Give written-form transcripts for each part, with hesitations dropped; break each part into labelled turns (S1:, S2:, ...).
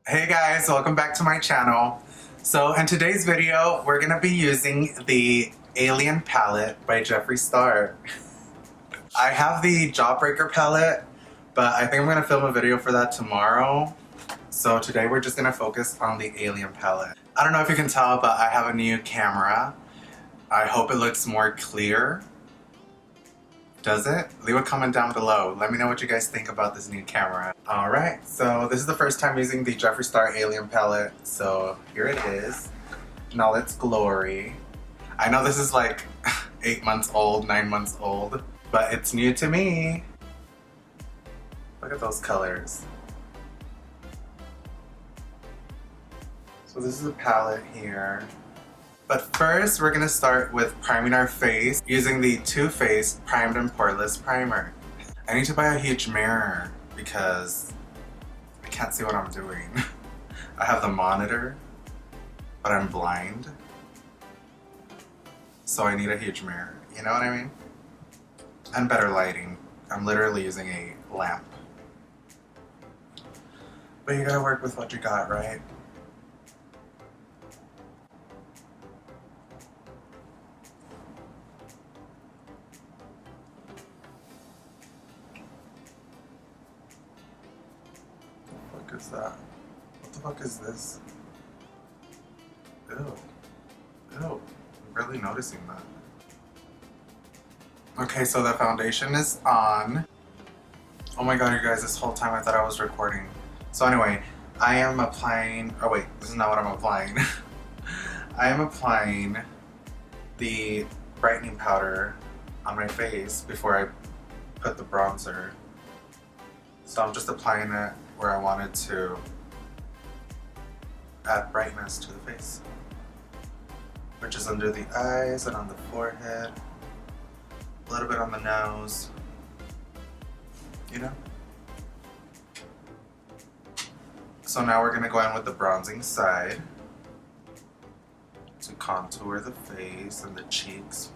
S1: Hey guys, welcome back to my channel. So in today's video, we're gonna be using the Alien palette by Jeffree Star. I have the Jawbreaker palette, but I think I'm gonna film a video for that tomorrow. So today we're just gonna focus on the Alien palette. I don't know if you can tell, but I have a new camera. I hope it looks more clear. Does it? Leave a comment down below. Let me know what you guys think about this new camera. Alright, so this is the first time using the Jeffree Star Alien palette, so here it is in all its glory. I know this is like 8 months old, 9 months old, but it's new to me. Look at those colors. So this is a palette here. But first, we're gonna start with priming our face using the Too Faced Primed and Poreless Primer. I need to buy a huge mirror because I can't see what I'm doing. I have the monitor, but I'm blind. So I need a huge mirror, you know what I mean? And better lighting. I'm literally using a lamp. But you gotta work with what you got, right? What is that? What the fuck is this? Ew. Ew. I'm really noticing that. Okay, so the foundation is on. Oh my god, you guys, this whole time I thought I was recording. So anyway, I am applying, oh wait, this is not what I'm applying. I am applying the brightening powder on my face before I put the bronzer. So I'm just applying it where I wanted to add brightness to the face, which is under the eyes and on the forehead, a little bit on the nose, you know? So now we're gonna go in with the bronzing side to contour the face and the cheeks.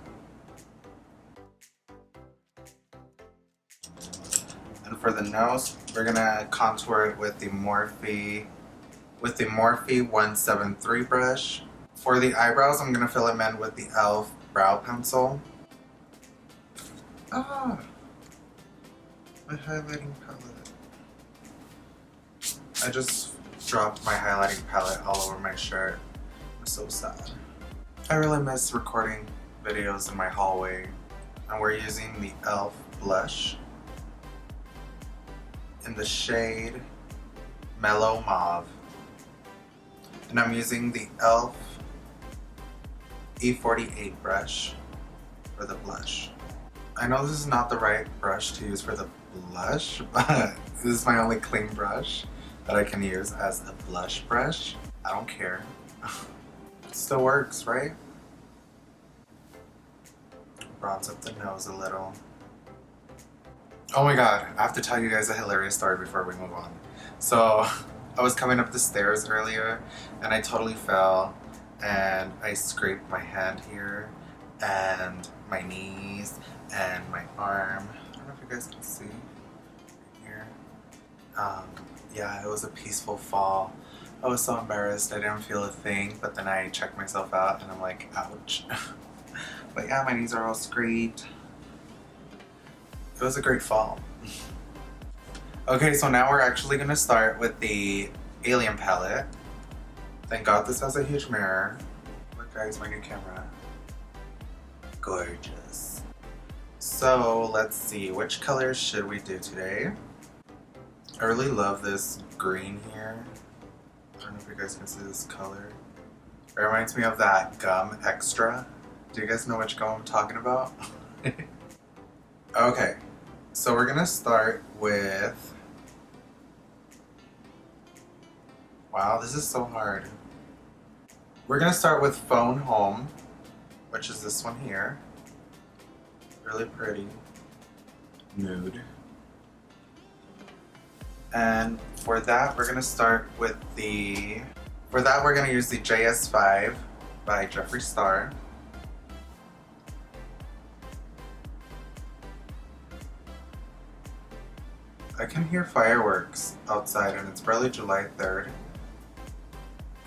S1: And for the nose, we're gonna contour it with the Morphe 173 brush. For the eyebrows, I'm gonna fill them in with the e.l.f. brow pencil. Ah, my highlighting palette. I just dropped my highlighting palette all over my shirt. I'm so sad. I really miss recording videos in my hallway. And we're using the e.l.f. blush in the shade Mellow Mauve. And I'm using the e.l.f. E48 brush for the blush. I know this is not the right brush to use for the blush, but this is my only clean brush that I can use as a blush brush. I don't care. It still works, right? Bronze up the nose a little. Oh my god, I have to tell you guys a hilarious story before we move on. So, I was coming up the stairs earlier and I totally fell and I scraped my hand here and my knees and my arm. I don't know if you guys can see here. Yeah, it was a peaceful fall. I was so embarrassed, I didn't feel a thing, but then I checked myself out and I'm like, ouch. But yeah, my knees are all scraped. It was a great fall. Okay, so now we're actually gonna start with the Alien palette. Thank God this has a huge mirror. Look guys, my new camera. Gorgeous. So let's see, which colors should we do today? I really love this green here. I don't know if you guys can see this color. It reminds me of that gum extra. Do you guys know which gum I'm talking about? Okay, so we're gonna start with... Wow, this is so hard. We're gonna start with Phone Home, which is this one here. Really pretty. Nude. And for that, we're gonna start with the... For that, we're gonna use the JS5 by Jeffree Star. I can hear fireworks outside and it's probably July 3rd.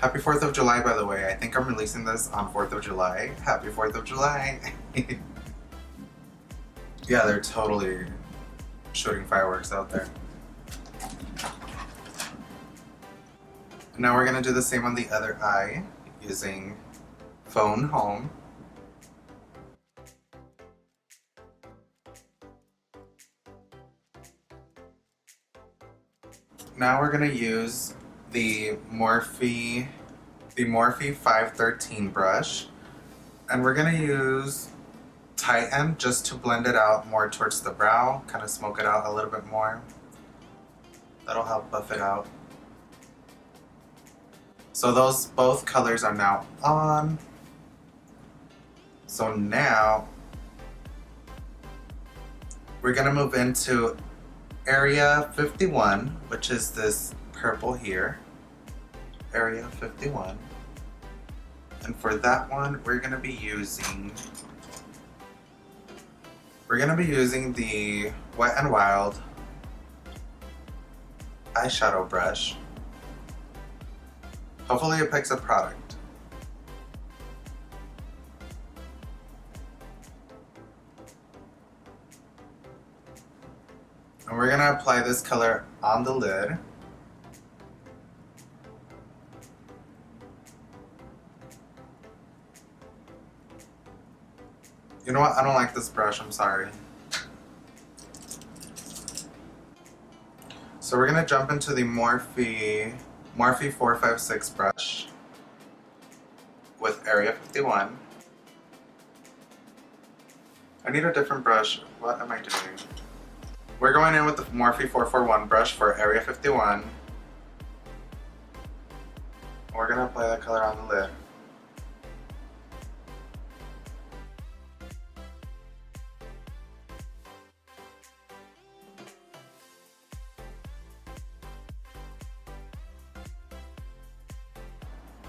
S1: Happy 4th of July, by the way. I think I'm releasing this on 4th of July. Happy 4th of July. Yeah, they're totally shooting fireworks out there. Now we're gonna do the same on the other eye using Phone Home. Now we're gonna use the Morphe 513 brush, and we're gonna use Tighten just to blend it out more towards the brow, kind of smoke it out a little bit more. That'll help buff it out. So those both colors are now on. So now we're gonna move into Area 51, which is this purple here. Area 51. And for that one, we're gonna be using the Wet n Wild eyeshadow brush. Hopefully it picks up product. And we're gonna apply this color on the lid. You know what? I don't like this brush, I'm sorry. So we're gonna jump into the Morphe 456 brush with Area 51. I need a different brush. What am I doing? We're going in with the Morphe 441 brush for Area 51. We're gonna apply that color on the lid.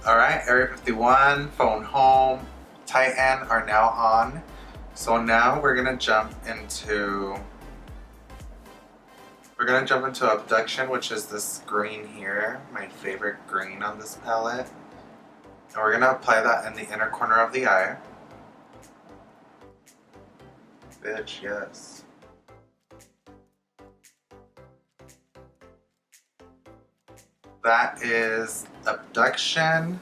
S1: Alright, Area 51, Phone Home, Tighten are now on. So now we're gonna jump into Abduction, which is this green here, my favorite green on this palette. And we're gonna apply that in the inner corner of the eye. Bitch, yes. That is Abduction,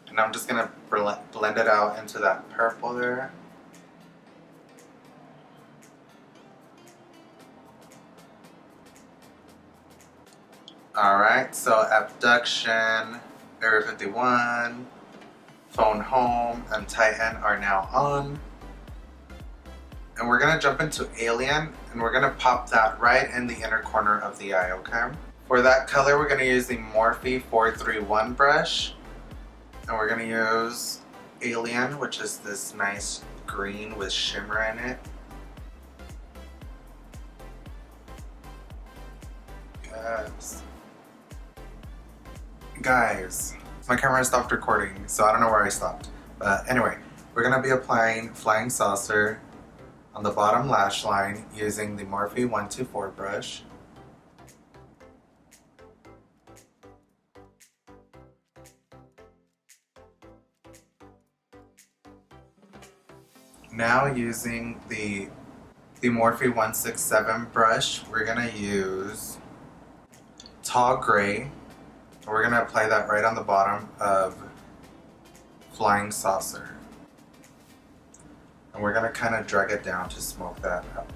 S1: and I'm just gonna blend it out into that purple there. Alright, so Abduction, Area 51, Phone Home, and Tighten are now on. And we're gonna jump into Alien, and we're gonna pop that right in the inner corner of the eye, okay? For that color, we're gonna use the Morphe 431 brush, and we're gonna use Alien, which is this nice green with shimmer in it. Yes. Guys, my camera stopped recording, so I don't know where I stopped. But anyway, we're gonna be applying Flying Saucer on the bottom lash line using the Morphe 124 brush. Now using the Morphe 167 brush, we're gonna use Tall Gray. We're gonna apply that right on the bottom of Flying Saucer. And we're gonna kind of drag it down to smoke that up.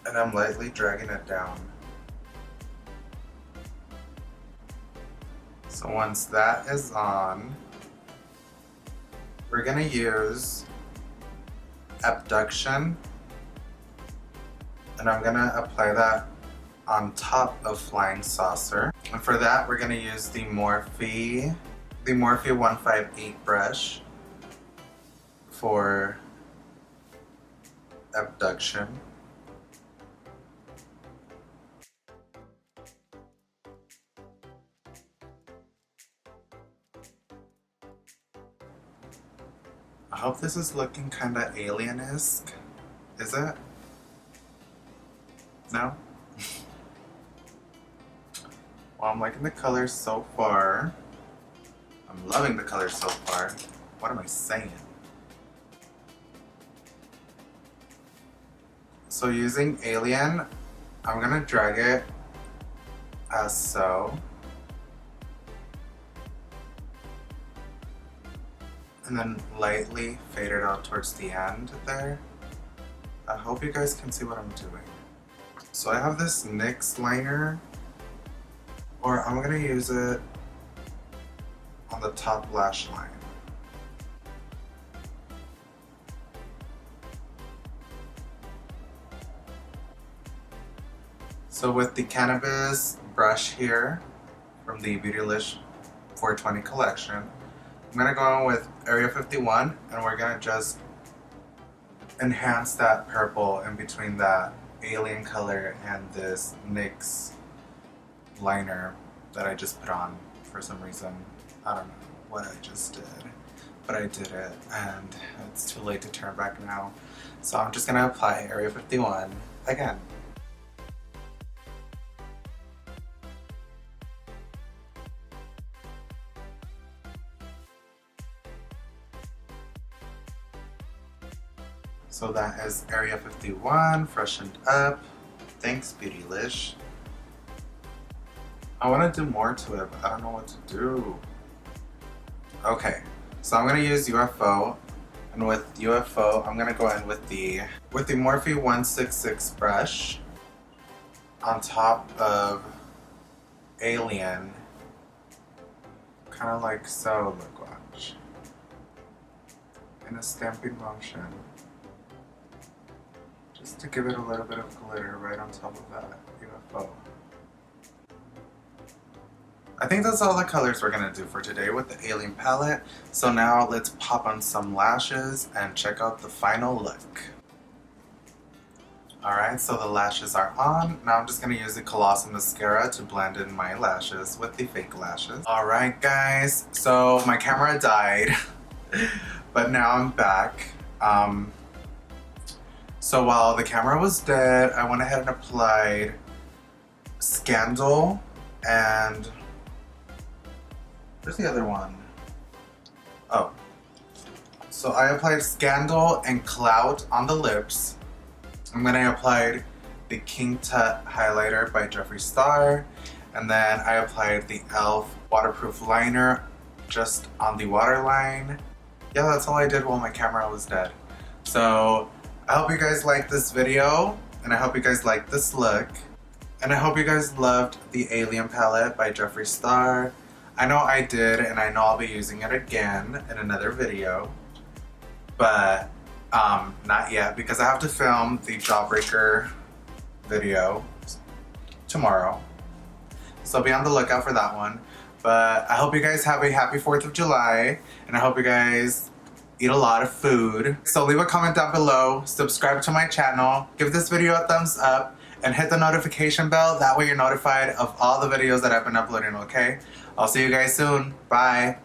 S1: And I'm lightly dragging it down. So once that is on, we're gonna use Abduction, and I'm gonna apply that on top of Flying Saucer. And for that, we're gonna use the Morphe 158 brush for Abduction. I hope this is looking kinda alien-esque. Is it? No? Well, I'm liking the color so far. I'm loving the color so far. What am I saying? So using Alien, I'm gonna drag it as so. And then lightly fade it out towards the end there. I hope you guys can see what I'm doing. So I have this NYX liner, or I'm gonna use it on the top lash line. So with the cannabis brush here from the Beautylish 420 collection, I'm gonna go in with Area 51 and we're gonna just enhance that purple in between that alien color and this NYX liner that I just put on for some reason. I don't know what I just did, but I did it and it's too late to turn back now. So I'm just gonna apply Area 51 again. So that is Area 51, freshened up. Thanks, Beautylish. I want to do more to it, but I don't know what to do. Okay, so I'm going to use UFO. And with UFO, I'm going to go in with the Morphe 166 brush on top of Alien. Kind of like so, look, watch. In a stamping motion. Just to give it a little bit of glitter right on top of that UFO. I think that's all the colors we're gonna do for today with the Alien palette. So now let's pop on some lashes and check out the final look. Alright, so the lashes are on. Now I'm just gonna use the Colossal Mascara to blend in my lashes with the fake lashes. Alright guys, so my camera died, but now I'm back. So while the camera was dead, I went ahead and applied Scandal and where's the other one? Oh. So I applied Scandal and Clout on the lips. And then I applied the King Tut highlighter by Jeffree Star. And then I applied the e.l.f. waterproof liner just on the waterline. Yeah, that's all I did while my camera was dead. So I hope you guys liked this video, and I hope you guys liked this look. And I hope you guys loved the Alien palette by Jeffree Star. I know I did, and I know I'll be using it again in another video. But not yet, because I have to film the Jawbreaker video tomorrow. So be on the lookout for that one. But I hope you guys have a happy 4th of July, and I hope you guys eat a lot of food. So leave a comment down below, subscribe to my channel, give this video a thumbs up, and hit the notification bell. That way you're notified of all the videos that I've been uploading, okay? I'll see you guys soon. Bye.